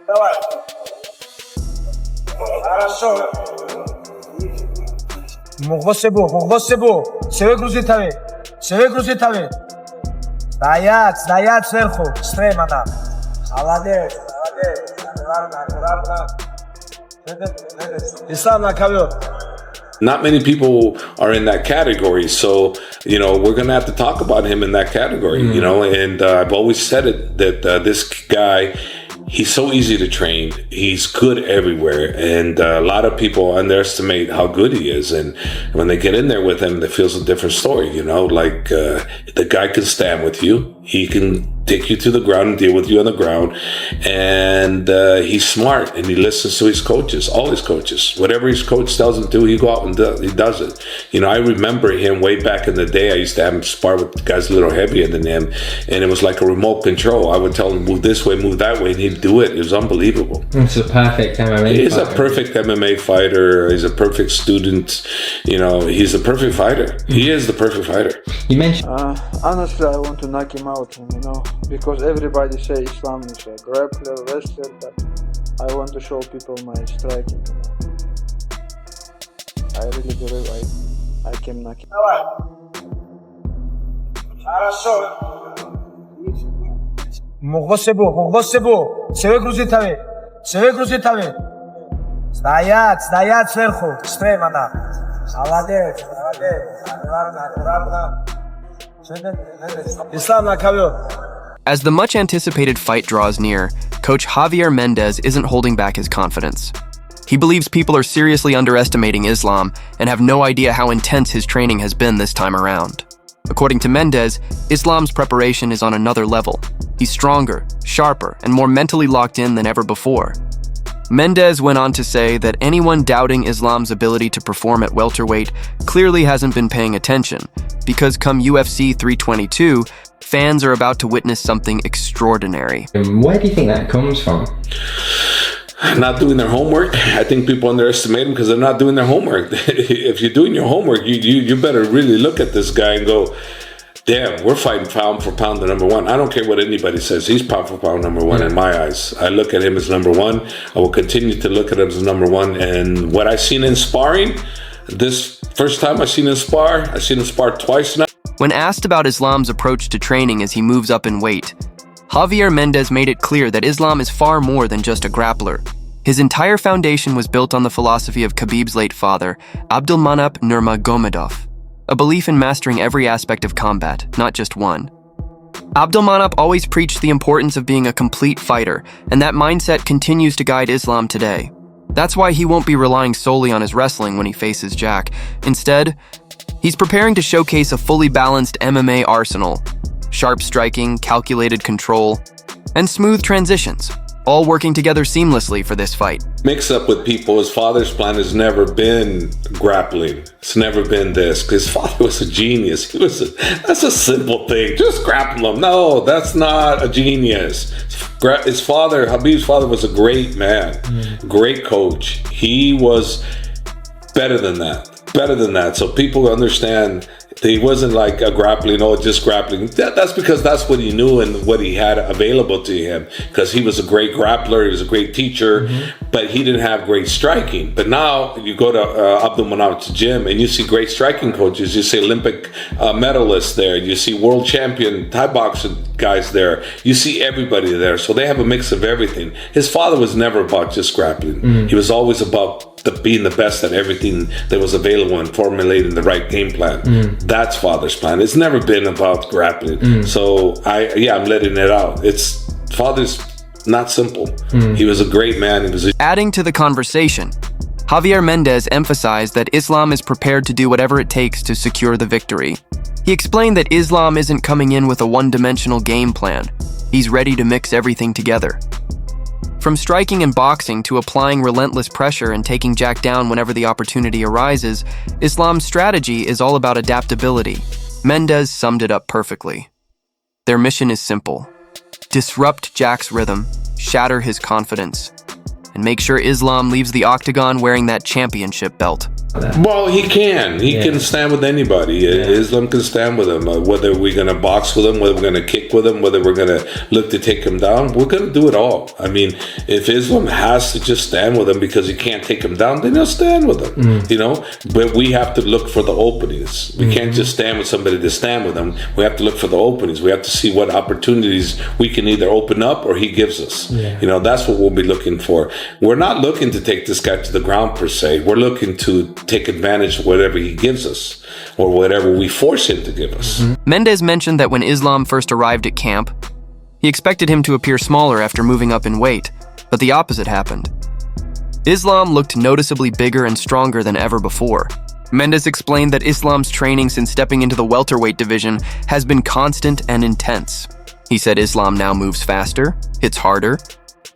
Давай. Хорошо. Мугосебу. Севегрузи таве. Стоять сверху. Стремана. Молодец. Islam Makhachev. Not many people are in that category, so we're going to have to talk about him in that category. And I've always said it that this guy, he's so easy to train. He's good everywhere, and a lot of people underestimate how good he is. And when they get in there with him, it feels a different story. Like the guy can stand with you. He can take you to the ground and deal with you on the ground. And he's smart, and he listens to his coaches, all his coaches. Whatever his coach tells him to, he go out and he does it. I remember him way back in the day. I used to have him spar with guys a little heavier than him, and it was like a remote control. I would tell him, move this way, move that way, and he'd do it. It was unbelievable. It's a perfect MMA He's fighter. a perfect MMA fighter. He's a perfect student. He's a perfect fighter. He is the perfect fighter. You mentioned Honestly, I want to knock him out, because everybody say Islam is a grappler, wrestler, but I want to show people my striking. I really believe I can knock him. Давай. Хорошо. Мугосебу. Севегрузи таве. Стоять сверху. Стремана. Молодец. Islam Makhachev. As the much-anticipated fight draws near, Coach Javier Mendez isn't holding back his confidence. He believes people are seriously underestimating Islam and have no idea how intense his training has been this time around. According to Mendez, Islam's preparation is on another level. He's stronger, sharper, and more mentally locked in than ever before. Mendez went on to say that anyone doubting Islam's ability to perform at welterweight clearly hasn't been paying attention, because come UFC 322, fans are about to witness something extraordinary. where do you think that comes from? Not doing their homework. I think people underestimate him because they're not doing their homework. If you're doing your homework, you better really look at this guy and go, damn, we're fighting pound for pound the number one. I don't care what anybody says. He's pound for pound number one in my eyes. I look at him as number one. I will continue to look at him as number one. And what I've seen in sparring, this first time I've seen him spar twice now. When asked about Islam's approach to training as he moves up in weight, Javier Mendez made it clear that Islam is far more than just a grappler. His entire foundation was built on the philosophy of Khabib's late father, Islam Nurmagomedov, a belief in mastering every aspect of combat, not just one. Abdulmanap always preached the importance of being a complete fighter, and that mindset continues to guide Islam today. That's why he won't be relying solely on his wrestling when he faces Jack. Instead, he's preparing to showcase a fully balanced MMA arsenal. Sharp striking, calculated control, and smooth transitions, all working together seamlessly for this fight. Mix up with people. His father's plan has never been grappling. It's never been this. His father was a genius. That's a simple thing. Just grapple him. No, that's not a genius. His father, Khabib's father, was a great man, great coach. He was better than that. So people understand he wasn't like a grappling, just grappling. That's because that's what he knew and what he had available to him. Because he was a great grappler, he was a great teacher, but he didn't have great striking. But now you go to Abdulmanap's gym and you see great striking coaches. You see Olympic medalists there. You see world champion Thai boxing guys there. You see everybody there. So they have a mix of everything. His father was never about just grappling. He was always about being the best at everything that was available and formulating the right game plan. That's father's plan. It's never been about grappling. So I'm letting it out. Father's not simple. He was a great man. Adding to the conversation, Javier Mendez emphasized that Islam is prepared to do whatever it takes to secure the victory. He explained that Islam isn't coming in with a one-dimensional game plan. He's ready to mix everything together. From striking and boxing to applying relentless pressure and taking Jack down whenever the opportunity arises, Islam's strategy is all about adaptability. Mendez summed it up perfectly. Their mission is simple: disrupt Jack's rhythm, shatter his confidence, and make sure Islam leaves the octagon wearing that championship belt. Well, he can. He can stand with anybody. Islam can stand with him. Whether we're going to box with him, whether we're going to kick with him, whether we're going to look to take him down, we're going to do it all. I mean, if Islam has to just stand with him because he can't take him down, then he'll stand with him, you know? But we have to look for the openings. We can't just stand with somebody to stand with him. We have to look for the openings. We have to see what opportunities we can either open up or he gives us. You know, that's what we'll be looking for. We're not looking to take this guy to the ground per se. We're looking to take advantage of whatever he gives us or whatever we force him to give us. Mendes mentioned that when Islam first arrived at camp, he expected him to appear smaller after moving up in weight, but the opposite happened. Islam looked noticeably bigger and stronger than ever before. Mendes explained that Islam's training since stepping into the welterweight division has been constant and intense. He said Islam now moves faster, hits harder,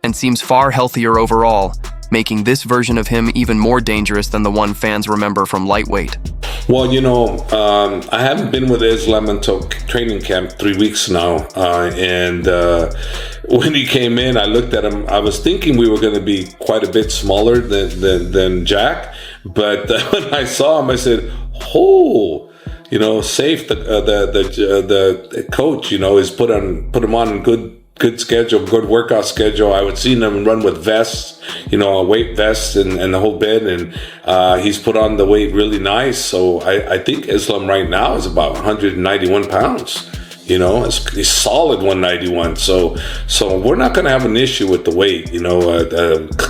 and seems far healthier overall, making this version of him even more dangerous than the one fans remember from lightweight. Well, you know, I haven't been with Islam until training camp 3 weeks now. And when he came in, I looked at him. I was thinking we were going to be quite a bit smaller than Jack. But when I saw him, I said, oh, you know, Safe, the coach, you know, is put him on good schedule, good workout schedule. I would see him run with vests, you know, a weight vest and the whole bit. And he's put on the weight really nice. So I think Islam right now is about 191 pounds. You know, he's solid 191. So we're not going to have an issue with the weight, you know,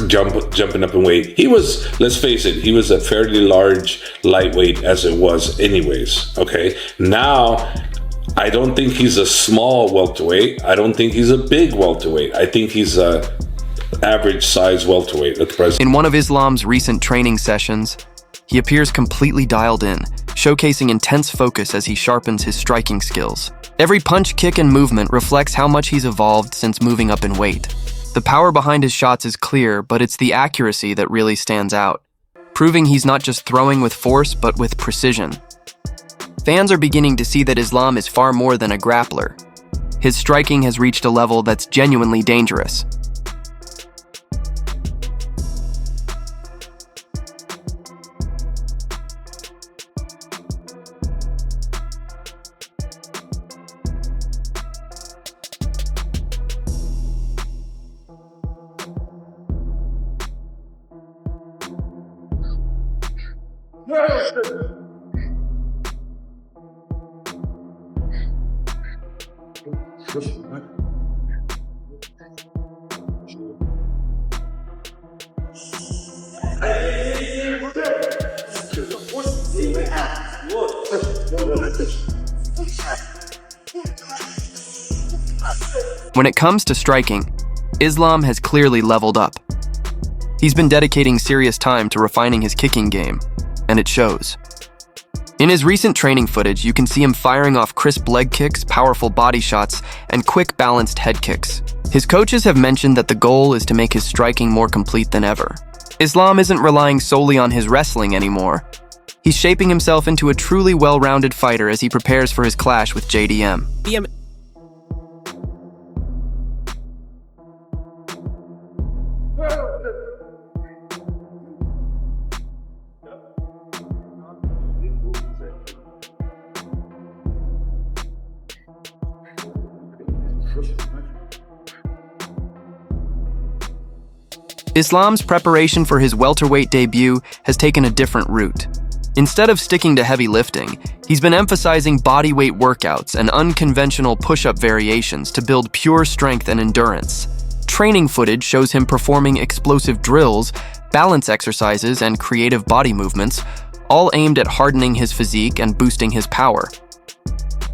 jumping up in weight. He was, let's face it, he was a fairly large lightweight as it was anyways. Okay. Now, I don't think he's a small welterweight. I don't think he's a big welterweight. I think he's a average size welterweight at the present. In one of Islam's recent training sessions, he appears completely dialed in, showcasing intense focus as he sharpens his striking skills. Every punch, kick, and movement reflects how much he's evolved since moving up in weight. The power behind his shots is clear, but it's the accuracy that really stands out, proving he's not just throwing with force, but with precision. Fans are beginning to see that Islam is far more than a grappler. His striking has reached a level that's genuinely dangerous. When it comes to striking, Islam has clearly leveled up. He's been dedicating serious time to refining his kicking game, and it shows. In his recent training footage, you can see him firing off crisp leg kicks, powerful body shots, and quick balanced head kicks. His coaches have mentioned that the goal is to make his striking more complete than ever. Islam isn't relying solely on his wrestling anymore. He's shaping himself into a truly well-rounded fighter as he prepares for his clash with JDM. Islam's preparation for his welterweight debut has taken a different route. Instead of sticking to heavy lifting, he's been emphasizing bodyweight workouts and unconventional push-up variations to build pure strength and endurance. Training footage shows him performing explosive drills, balance exercises, and creative body movements, all aimed at hardening his physique and boosting his power.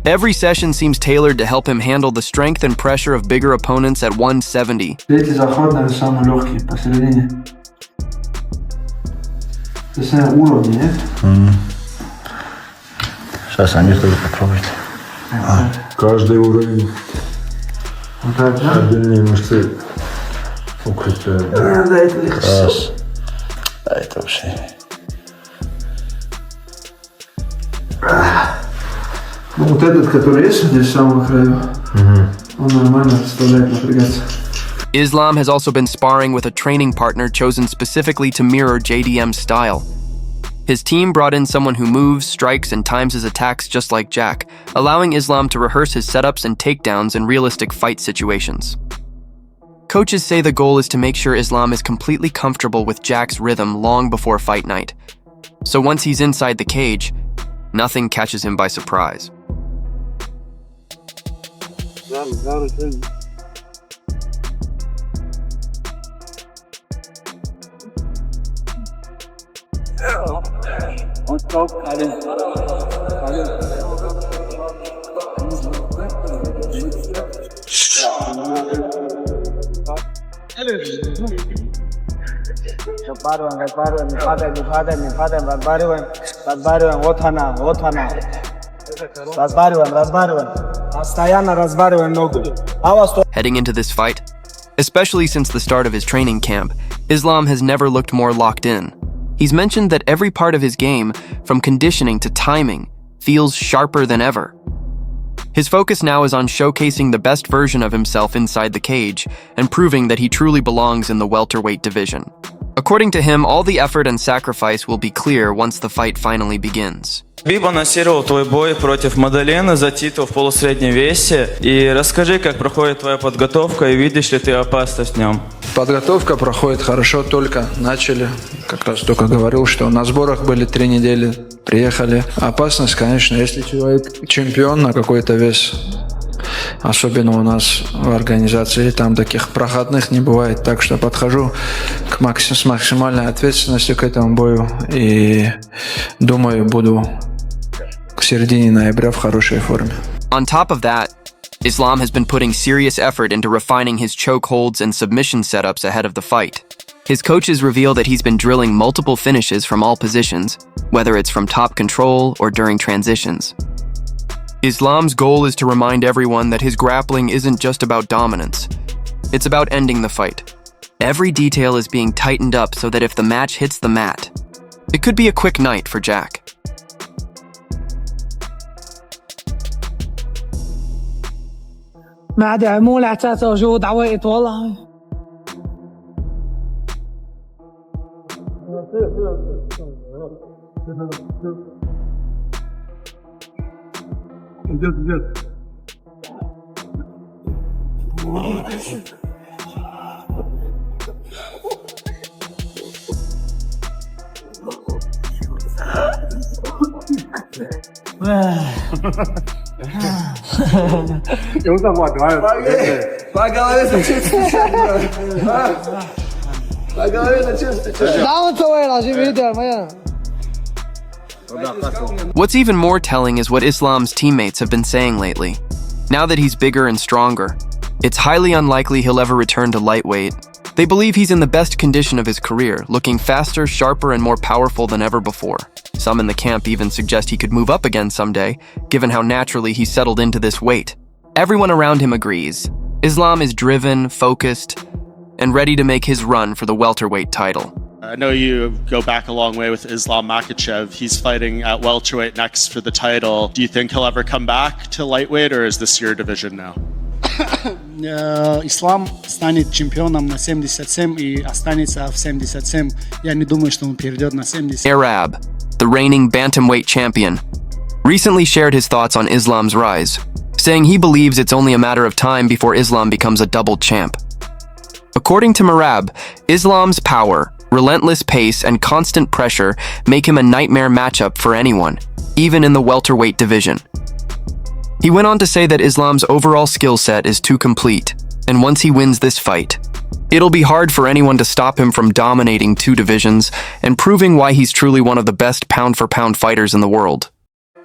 Every session seems tailored to help him handle the strength and pressure of bigger opponents at 170. Эти заходные самые легкие посередине. То есть уровни, нет? Сейчас они тоже попробуют. Каждый уровень Вот так, да? отдельные мышцы укрепляют. Да, это легко. Раз. А это вообще. Ну, вот этот, который есть здесь, в самом краю, он нормально заставляет напрягаться. Islam has also been sparring with a training partner chosen specifically to mirror JDM's style. His team brought in someone who moves, strikes, and times his attacks just like Jack, allowing Islam to rehearse his setups and takedowns in realistic fight situations. Coaches say the goal is to make sure Islam is completely comfortable with Jack's rhythm long before fight night. So once he's inside the cage, nothing catches him by surprise. Heading into this fight, especially since the start of his training camp, Islam has never looked more locked in. He's mentioned that every part of his game, from conditioning to timing, feels sharper than ever. His focus now is on showcasing the best version of himself inside the cage and proving that he truly belongs in the welterweight division. According to him, all the effort and sacrifice will be clear once the fight finally begins. Khabib анонсировал твой бой против Мадалены за титул в полусреднем весе. И расскажи, как проходит твоя подготовка и видишь ли ты опасность в нем? Подготовка проходит хорошо, только начали. Как раз только говорил, что на сборах были 3 недели, приехали. Опасность, конечно, если человек чемпион на какой-то вес, особенно у нас в организации, там таких проходных не бывает. Так что подхожу с максимальной ответственностью к этому бою. И думаю, буду к середине ноября в хорошей форме. On top of that, Islam has been putting serious effort into refining his chokeholds and submission setups ahead of the fight. His coaches reveal that he's been drilling multiple finishes from all positions, whether it's from top control or during transitions. Islam's goal is to remind everyone that his grappling isn't just about dominance. It's about ending the fight. Every detail is being tightened up so that if the match hits the mat, it could be a quick night for Jack. ما عاد مو لعتاته وجود عوائد والله. What's even more telling is what Islam's teammates have been saying lately. Now that he's bigger and stronger, it's highly unlikely he'll ever return to lightweight. They believe he's in the best condition of his career, looking faster, sharper, and more powerful than ever before. Some in the camp even suggest he could move up again someday, given how naturally he settled into this weight. Everyone around him agrees. Islam is driven, focused, and ready to make his run for the welterweight title. I know you go back a long way with Islam Makhachev. He's fighting at welterweight next for the title. Do you think he'll ever come back to lightweight, or is this your division now? Ислам станет чемпионом на 77 и останется в 77. Я не думаю, что он перейдет на 70. Arab, the reigning bantamweight champion, recently shared his thoughts on Islam's rise, saying he believes it's only a matter of time before Islam becomes a double champ. According to Marab, Islam's power, relentless pace, and constant pressure make him a nightmare matchup for anyone, even in the welterweight division. He went on to say that Islam's overall skill set is too complete, and once he wins this fight, it'll be hard for anyone to stop him from dominating 2 divisions and proving why he's truly one of the best pound-for-pound fighters in the world.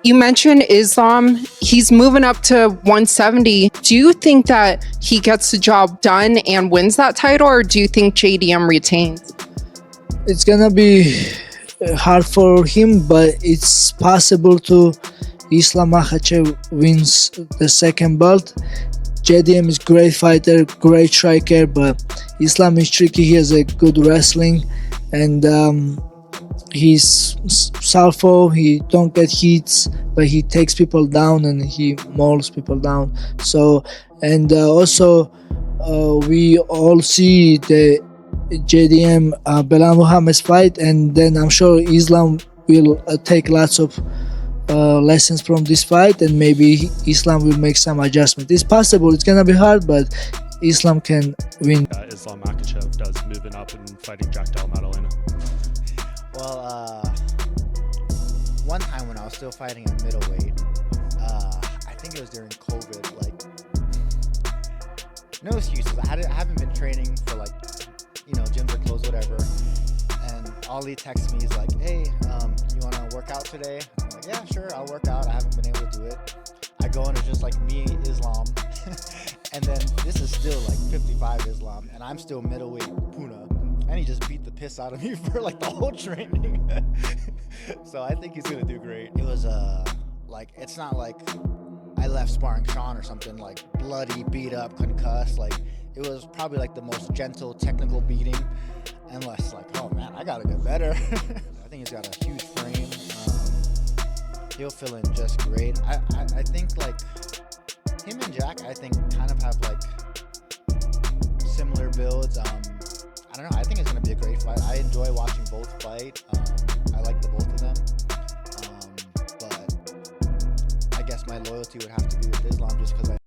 You mentioned Islam. He's moving up to 170. Do you think that he gets the job done and wins that title, or do you think JDM retains? It's gonna be hard for him, but it's possible to Islam Makhachev wins the second belt. JDM is great fighter, great striker, but Islam is tricky. He has a good wrestling, and he's southpaw. He don't get hits, but he takes people down and he mauls people down. So, and also we all see the JDM Belal Muhammad's fight, and then I'm sure Islam will take lots of lessons from this fight, and maybe Islam will make some adjustment. It's possible. It's gonna be hard, but Islam can win. Islam Makhachev does moving up and fighting Jack Della Maddalena? Well, one time when I was still fighting at middleweight, I think it was during COVID, like, no excuses. I haven't been training for, like, you know, gyms are closed, whatever. And Ali texts me, he's like, hey, you want to work out today? I'm like, yeah, sure, I'll work out. I haven't been able to do it. I go and it's just like me, Islam. And then this is still like 55 Islam, and I'm still middleweight Puna. And he just beat the piss out of me for like the whole training. So I think he's going to do great. It was, like, it's not like I left sparring Sean or something, like bloody, beat up, concussed. Like, it was probably like the most gentle, technical beating. And less like, oh man, I gotta get better. I think he's got a huge frame. He'll fill in just great. I think like him and Jack, I think kind of have like similar builds. I don't know. I think it's gonna be a great fight. I enjoy watching both fight. I like the both of them. But I guess my loyalty would have to be with Islam just because